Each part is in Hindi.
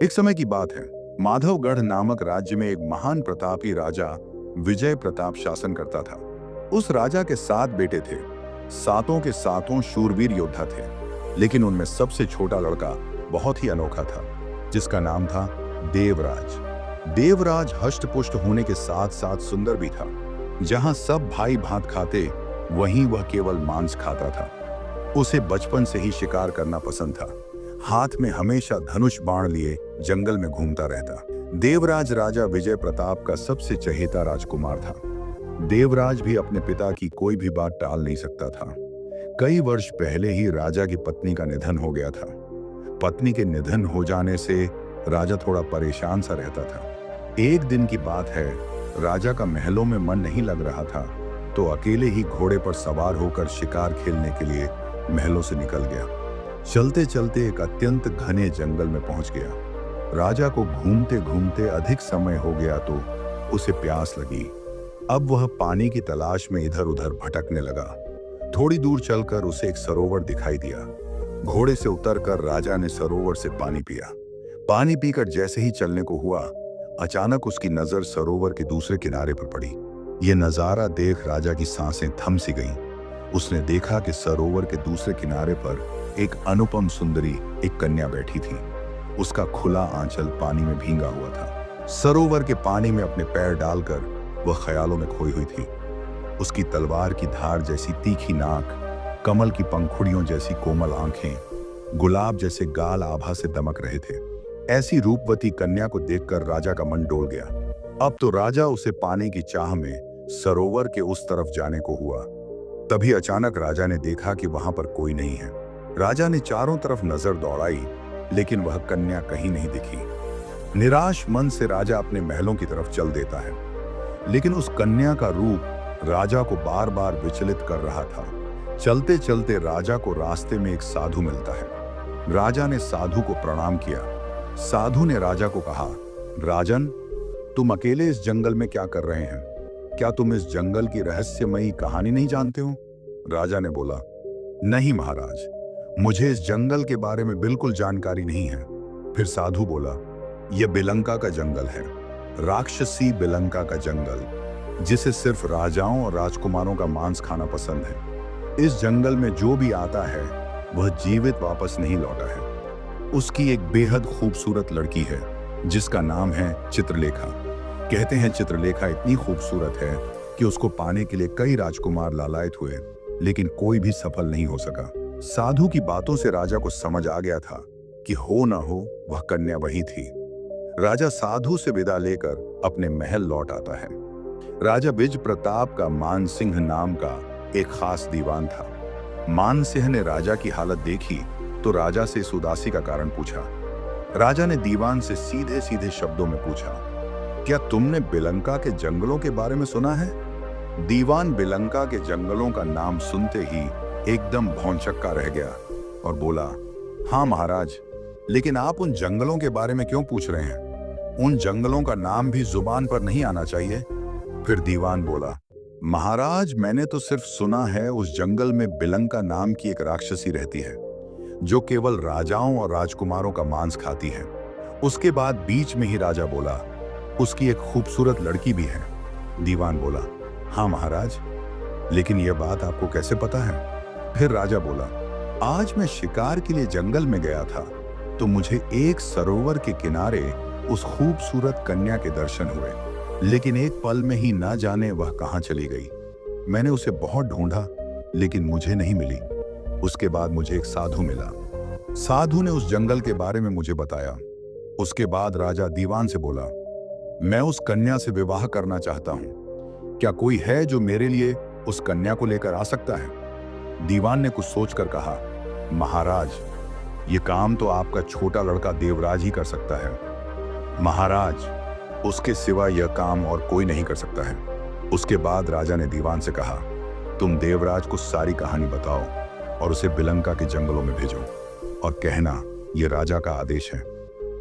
एक समय की बात है। माधवगढ़ नामक राज्य में एक महान प्रतापी राजा विजय प्रताप शासन करता था। उस राजा के 7 बेटे थे। सातों के सातों शूरवीर योद्धा थे, लेकिन उनमें सबसे छोटा लड़का बहुत ही अनोखा था, जिसका नाम था देवराज। देवराज हष्ट-पुष्ट होने के साथ साथ सुंदर भी था। जहां सब भाई भात खाते, वहीं वह केवल मांस खाता था। उसे बचपन से ही शिकार करना पसंद था। हाथ में हमेशा धनुष बाण लिए जंगल में घूमता रहता। देवराज राजा विजय प्रताप का सबसे चहेता राजकुमार था। देवराज भी अपने पिता की कोई भी बात टाल नहीं सकता था। कई वर्ष पहले ही राजा की पत्नी का निधन हो गया था। पत्नी के निधन हो जाने से राजा थोड़ा परेशान सा रहता था। एक दिन की बात है, राजा का महलों में मन नहीं लग रहा था, तो अकेले ही घोड़े पर सवार होकर शिकार खेलने के लिए महलों से निकल गया। चलते चलते एक अत्यंत घने जंगल में पहुंच गया। राजा को घूमते घूमते अधिक समय हो गया तो उसे प्यास लगी। अब वह पानी की तलाश में इधर उधर भटकने लगा। थोड़ी दूर चलकर उसे एक सरोवर दिखाई दिया। घोड़े से उतरकर राजा ने सरोवर से पानी पिया। पानी पीकर जैसे ही चलने को हुआ, अचानक उसकी नजर सरोवर के दूसरे किनारे पर पड़ी। यह नजारा देख राजा की सांसें थम सी गईं। उसने देखा कि सरोवर के दूसरे किनारे पर एक अनुपम सुंदरी एक कन्या बैठी थी। उसका खुला आंचल पानी में भींगा हुआ था। सरोवर के पानी में अपने पैर डालकर वह ख्यालों में खोई हुई थी। उसकी तलवार की धार जैसी तीखी नाक, कमल की पंखुड़ियों जैसी कोमल आंखें, गुलाब जैसे गाल आभा से दमक रहे थे। ऐसी रूपवती कन्या को देखकर राजा का मन डोल गया। अब तो राजा उसे पाने की चाह में सरोवर के उस तरफ जाने को हुआ। तभी अचानक राजा ने देखा कि वहां पर कोई नहीं है। राजा ने चारों तरफ नजर दौड़ाई, लेकिन वह कन्या कहीं नहीं दिखी। निराश मन से राजा अपने महलों की तरफ चल देता है, लेकिन उस कन्या का रूप राजा को बार बार विचलित कर रहा था। चलते चलते राजा को रास्ते में एक साधु मिलता है। राजा ने साधु को प्रणाम किया। साधु ने राजा को कहा, राजन, तुम अकेले इस जंगल में क्या कर रहे हैं? क्या तुम इस जंगल की रहस्यमयी कहानी नहीं जानते हो? राजा ने बोला, नहीं महाराज, मुझे इस जंगल के बारे में बिल्कुल जानकारी नहीं है। फिर साधु बोला, यह बिलंका का जंगल है, राक्षसी बिलंका का जंगल, जिसे सिर्फ राजाओं और राजकुमारों का मांस खाना पसंद है। इस जंगल में जो भी आता है वह जीवित वापस नहीं लौटा है। उसकी एक बेहद खूबसूरत लड़की है, जिसका नाम है चित्रलेखा। कहते हैं चित्रलेखा इतनी खूबसूरत है कि उसको पाने के लिए कई राजकुमार लालायित हुए, लेकिन कोई भी सफल नहीं हो सका। साधु की बातों से राजा को समझ आ गया था कि हो ना हो वह कन्या वही थी। राजा साधु से विदा लेकर अपने महल लौट आता है। राजा विजय प्रताप का मानसिंह नाम का एक खास दीवान था। मानसिंह ने राजा की हालत देखी तो राजा से इस उदासी का कारण पूछा। राजा ने दीवान से सीधे सीधे शब्दों में पूछा, क्या तुमने बिलंका के जंगलों के बारे में सुना है? दीवान बिलंका के जंगलों का नाम सुनते ही एकदम भौंचक्का रह गया और बोला, हाँ महाराज, लेकिन आप उन जंगलों के बारे में क्यों पूछ रहे हैं? उन जंगलों का नाम भी जुबान पर नहीं आना चाहिए। फिर दीवान बोला, महाराज, मैंने तो सिर्फ सुना है उस जंगल में बिलंका नाम की एक राक्षसी रहती है, जो केवल राजाओं और राजकुमारों का मांस खाती है। उसके बाद बीच में ही राजा बोला, उसकी एक खूबसूरत लड़की भी है। दीवान बोला, हाँ महाराज, लेकिन यह बात आपको कैसे पता है? फिर राजा बोला, आज मैं शिकार के लिए जंगल में गया था तो मुझे एक सरोवर के किनारे उस खूबसूरत कन्या के दर्शन हुए, लेकिन एक पल में ही ना जाने वह कहां चली गई। मैंने उसे बहुत ढूंढा, लेकिन मुझे नहीं मिली। उसके बाद मुझे एक साधु मिला। साधु ने उस जंगल के बारे में मुझे बताया। उसके बाद राजा दीवान से बोला, मैं उस कन्या से विवाह करना चाहता हूं। क्या कोई है जो मेरे लिए उस कन्या को लेकर आ सकता है? दीवान ने कुछ सोचकर कहा, महाराज, ये काम तो आपका छोटा लड़का देवराज ही कर सकता है। महाराज, उसके सिवा यह काम और कोई नहीं कर सकता है। उसके बाद राजा ने दीवान से कहा, तुम देवराज को सारी कहानी बताओ और उसे बिलंका के जंगलों में भेजो, और कहना यह राजा का आदेश है,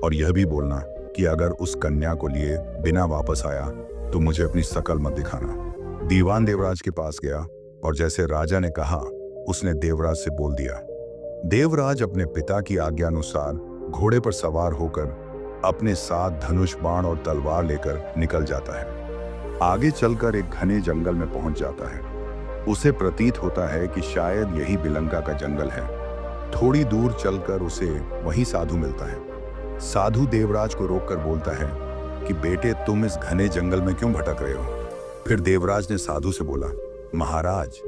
और यह भी बोलना कि अगर उस कन्या को लिए बिना वापस आया तो मुझे अपनी शकल मत दिखाना। दीवान देवराज के पास गया और जैसे राजा ने कहा उसने देवराज से बोल दिया। देवराज अपने पिता की आज्ञा अनुसार घोड़े पर सवार होकर अपने साथ धनुष, बाण और तलवार लेकर निकल जाता है। आगे चलकर एक घने जंगल में पहुंच जाता है। उसे प्रतीत होता है कि शायद यही बिलंका का जंगल है। थोड़ी दूर चलकर उसे वही साधु मिलता है। साधु देवराज को रोककर बोलता है कि बेटे, तुम इस घने जंगल में क्यों भटक रहे हो? फिर देवराज ने साधु से बोला, महाराज,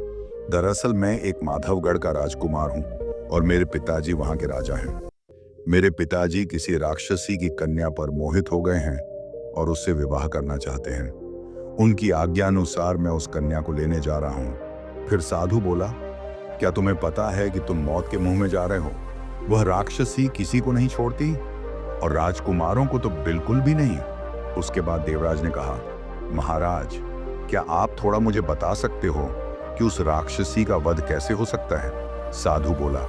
दरअसल मैं एक माधवगढ़ का राजकुमार हूँ और मेरे पिताजी वहाँ के राजा हैं। मेरे पिताजी किसी राक्षसी की कन्या पर मोहित हो गए हैं और उससे विवाह करना चाहते हैं। उनकी आज्ञा अनुसार मैं उस कन्या को लेने जा रहा हूँ। फिर साधु बोला, क्या तुम्हें पता है कि तुम मौत के मुंह में जा रहे हो? वह राक्षसी किसी को नहीं छोड़ती और राजकुमारों को तो बिल्कुल भी नहीं। उसके बाद देवराज ने कहा, महाराज, क्या आप थोड़ा मुझे बता सकते हो कि उस राक्षसी का वध कैसे हो सकता है? साधु बोला,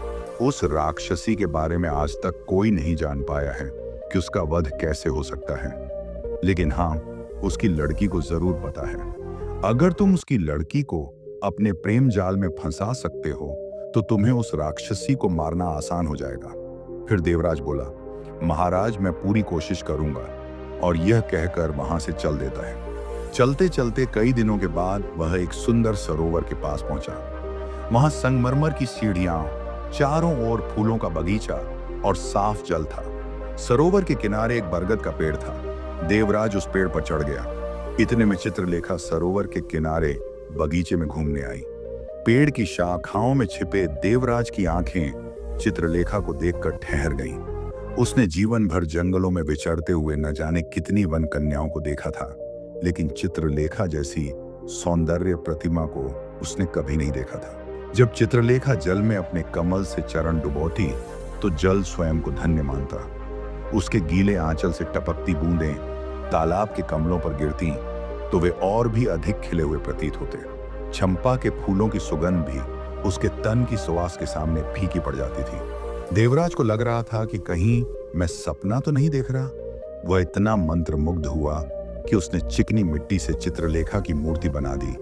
उस राक्षसी के बारे में आज तक कोई नहीं जान पाया है कि उसका वध कैसे हो सकता है, लेकिन हाँ, उसकी लड़की को जरूर पता है। अगर तुम उसकी लड़की को अपने प्रेम जाल में फंसा सकते हो तो तुम्हें उस राक्षसी को मारना आसान हो जाएगा। फिर देवराज बोला, महाराज, मैं पूरी कोशिश करूंगा, और यह कहकर वहां से चल देता है। चलते चलते कई दिनों के बाद वह एक सुंदर सरोवर के पास पहुंचा। वहां संगमरमर की सीढ़ियां, चारों ओर फूलों का बगीचा और साफ जल था। सरोवर के किनारे एक बरगद का पेड़ था। देवराज उस पेड़ पर चढ़ गया। इतने में चित्रलेखा सरोवर के किनारे बगीचे में घूमने आई। पेड़ की शाखाओं में छिपे देवराज की आंखें चित्रलेखा को देखकर ठहर गईं। उसने जीवन भर जंगलों में विचरते हुए न जाने कितनी वन कन्याओं को देखा था, लेकिन चित्रलेखा जैसी सौंदर्य प्रतिमा को उसने कभी नहीं देखा था। जब चित्रलेखा जल में अपने कमल से चरण डुबोती तो जल स्वयं को धन्य मानता। उसके गीले आंचल से टपकती बूंदें तालाब के कमलों पर गिरती तो वे और भी अधिक खिले हुए प्रतीत होते। चंपा के फूलों की सुगंध भी उसके तन की सुवास के सामने फीकी पड़ जाती थी। देवराज को लग रहा था कि कहीं मैं सपना तो नहीं देख रहा। वह इतना मंत्रमुग्ध हुआ कि उसने चिकनी मिट्टी से चित्रलेखा की मूर्ति बना दी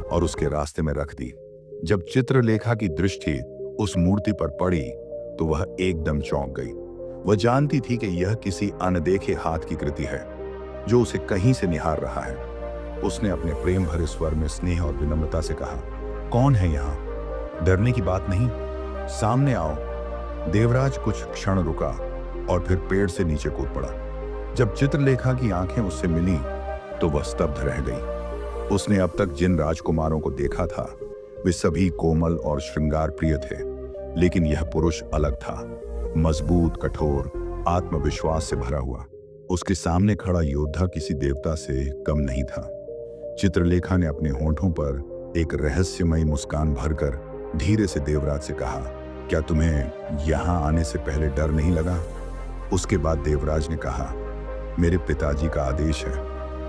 और उसके रास्ते में रख दी। जब चित्रलेखा की दृष्टि उस मूर्ति पर पड़ी तो वह एकदम चौंक गई। वह जानती थी कि यह किसी अनदेखे हाथ की कृति है जो उसे कहीं से निहार रहा है। उसने अपने प्रेम भरे स्वर में स्नेह और विनम्रता से कहा, कौन है यहाँ? डरने की बात नहीं, सामने आओ। देवराज कुछ क्षण रुका और फिर पेड़ से नीचे कूद पड़ा। जब चित्रलेखा की आंखें उससे मिली तो वह स्तब्ध रह गई। उसने अब तक जिन राजकुमारों को देखा था वे सभी कोमल और श्रृंगार प्रिय थे, लेकिन यह पुरुष अलग था, मजबूत, कठोर, आत्मविश्वास से भरा हुआ। उसके सामने खड़ा योद्धा किसी देवता से कम नहीं था। चित्रलेखा ने अपने होंठों पर एक रहस्यमयी मुस्कान भरकर धीरे से देवराज से कहा, क्या तुम्हें यहाँ आने से पहले डर नहीं लगा? उसके बाद देवराज ने कहा, मेरे पिताजी का आदेश है,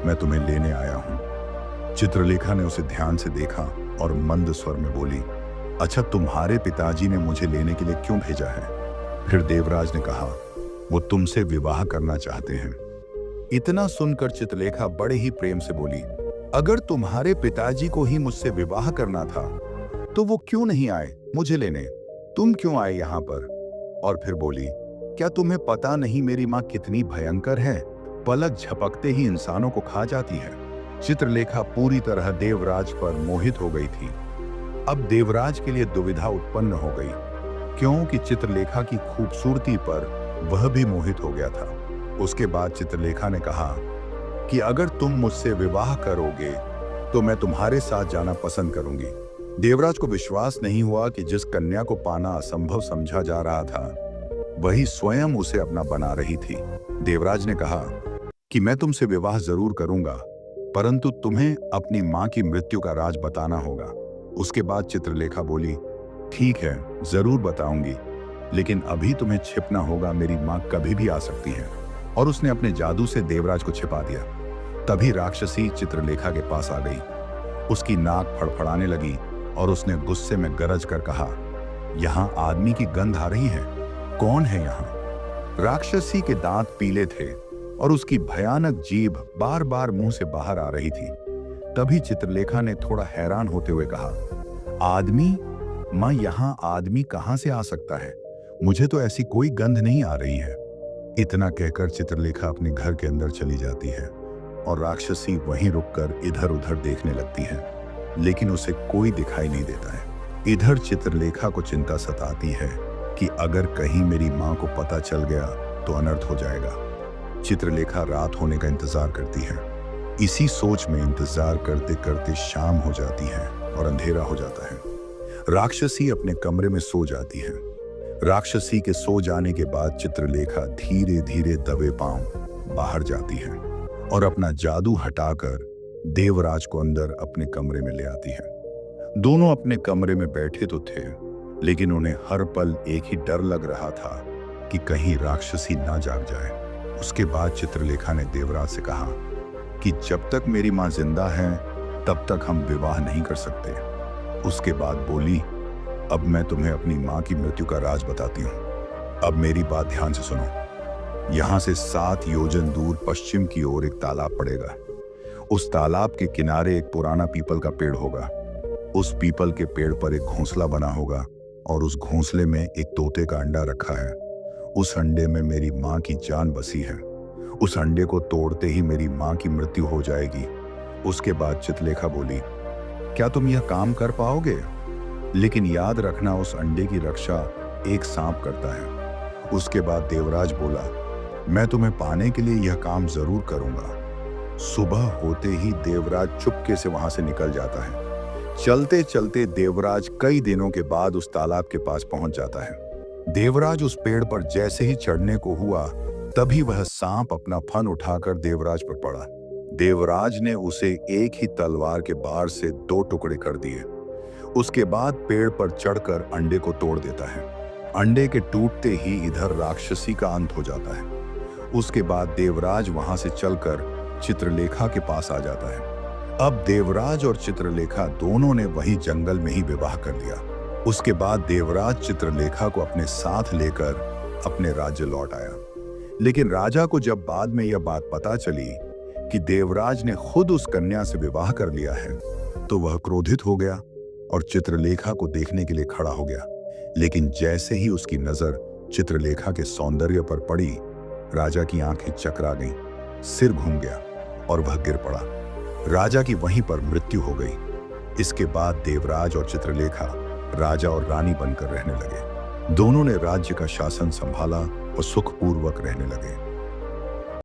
मैं तुम्हें लेने आया हूँ। चित्रलेखा ने उसे ध्यान से देखा और मंद स्वर में बोली, अच्छा, तुम्हारे पिताजी ने मुझे लेने के लिए क्यों भेजा है? फिर देवराज ने कहा, वो तुमसे विवाह करना चाहते हैं। इतना सुनकर चित्रलेखा बड़े ही प्रेम से बोली, अगर तुम्हारे पिताजी को ही मुझसे विवाह करना था तो वो क्यों नहीं आए मुझे लेने? तुम क्यों आए यहाँ पर? और फिर बोली, क्या तुम्हें पता नहीं मेरी माँ कितनी भयंकर है? पलक झपकते ही इंसानों को खा जाती है। चित्रलेखा पूरी तरह देवराज पर मोहित हो गई थी। अब देवराज के लिए दुविधा उत्पन्न हो गई, क्योंकि चित्रलेखा की खूबसूरती पर वह भी मोहित हो गया था। उसके बाद चित्रलेखा ने कहा कि अगर तुम मुझसे विवाह करोगे तो मैं तुम्हारे साथ जाना पसंद करूंगी। देवराज को विश्वास नहीं हुआ कि जिस कन्या को पाना असंभव समझा जा रहा था वही स्वयं उसे अपना बना रही थी। देवराज ने कहा कि मैं तुमसे विवाह जरूर करूंगा, परंतु तुम्हें अपनी मां की मृत्यु का राज बताना होगा। उसके बाद चित्रलेखा बोली, ठीक है, जरूर बताऊंगी, लेकिन अभी तुम्हें छिपना होगा, मेरी मां कभी भी आ सकती है। और उसने अपने जादू से देवराज को छिपा दिया। तभी राक्षसी चित्रलेखा के पास आ गई। उसकी नाक फड़फड़ाने लगी और उसने गुस्से में गरज कर कहा, यहाँ आदमी की गंध आ रही है, कौन है यहाँ? राक्षसी के दांत पीले थे और उसकी भयानक जीभ बार बार मुंह से बाहर आ रही थी। तभी चित्रलेखा ने थोड़ा हैरान होते हुए कहा, आदमी? मां, यहाँ आदमी कहां से आ सकता है? मुझे तो ऐसी कोई गंध नहीं आ रही है। इतना कहकर चित्रलेखा अपने घर के अंदर चली जाती है और राक्षसी वहीं रुककर इधर उधर देखने लगती है, लेकिन उसे कोई दिखाई नहीं देता है। इधर चित्रलेखा को चिंता सताती है कि अगर कहीं मेरी माँ को पता चल गया तो अनर्थ हो जाएगा। चित्रलेखा रात होने का इंतजार करती है। इसी सोच में इंतजार करते करते शाम हो जाती है और अंधेरा हो जाता है। राक्षसी अपने कमरे में सो जाती है। राक्षसी के सो जाने के बाद चित्रलेखा धीरे धीरे दबे पांव बाहर जाती है और अपना जादू हटाकर देवराज को अंदर अपने कमरे में ले आती है। दोनों अपने कमरे में बैठे तो थे, लेकिन उन्हें हर पल एक ही डर लग रहा था कि कहीं राक्षसी ना जाग जाए। उसके बाद चित्रलेखा ने देवराज से कहा कि जब तक मेरी माँ जिंदा है तब तक हम विवाह नहीं कर सकते। उसके बाद बोली, अब मैं तुम्हें अपनी माँ की मृत्यु का राज बताती हूँ। अब मेरी बात ध्यान से सुनो। यहाँ से 7 योजन दूर पश्चिम की ओर एक तालाब पड़ेगा। उस तालाब के किनारे एक पुराना पीपल का पेड़ होगा। उस पीपल के पेड़ पर एक घोंसला बना होगा और उस घोंसले में एक तोते का अंडा रखा है। उस अंडे में मेरी माँ की जान बसी है। उस अंडे को तोड़ते ही मेरी माँ की मृत्यु हो जाएगी। उसके बाद चित्रलेखा बोली, क्या तुम यह काम कर पाओगे? लेकिन याद रखना, उस अंडे की रक्षा एक सांप करता है। उसके बाद देवराज बोला, मैं तुम्हें पाने के लिए यह काम जरूर करूंगा। सुबह होते ही देवराज चुपके से वहां से निकल जाता है। चलते चलते देवराज कई दिनों के बाद उस तालाब के पास पहुंच जाता है। देवराज उस पेड़ पर जैसे ही चढ़ने को हुआ, तभी वह सांप अपना फन उठाकर देवराज पर पड़ा। देवराज ने उसे एक ही तलवार के बार से 2 टुकड़े कर दिए। उसके बाद पेड़ पर चढ़कर अंडे को तोड़ देता है। अंडे के टूटते ही इधर राक्षसी का अंत हो जाता है। उसके बाद देवराज वहां से चलकर चित्रलेखा के पास आ जाता है। अब देवराज और चित्रलेखा दोनों ने वही जंगल में ही विवाह कर लिया। उसके बाद देवराज चित्रलेखा को अपने साथ लेकर अपने राज्य लौट आया। लेकिन राजा को जब बाद में यह बात पता चली कि देवराज ने खुद उस कन्या से विवाह कर लिया है, तो वह क्रोधित हो गया और चित्रलेखा को देखने के लिए खड़ा हो गया। लेकिन जैसे ही उसकी नजर चित्रलेखा के सौंदर्य पर पड़ी, राजा की आंखें चकरा गईं, सिर घूम गया और वह गिर पड़ा। राजा की वहीं पर मृत्यु हो गई। इसके बाद देवराज और चित्रलेखा राजा और रानी बनकर रहने लगे। दोनों ने राज्य का शासन संभाला और सुखपूर्वक रहने लगे।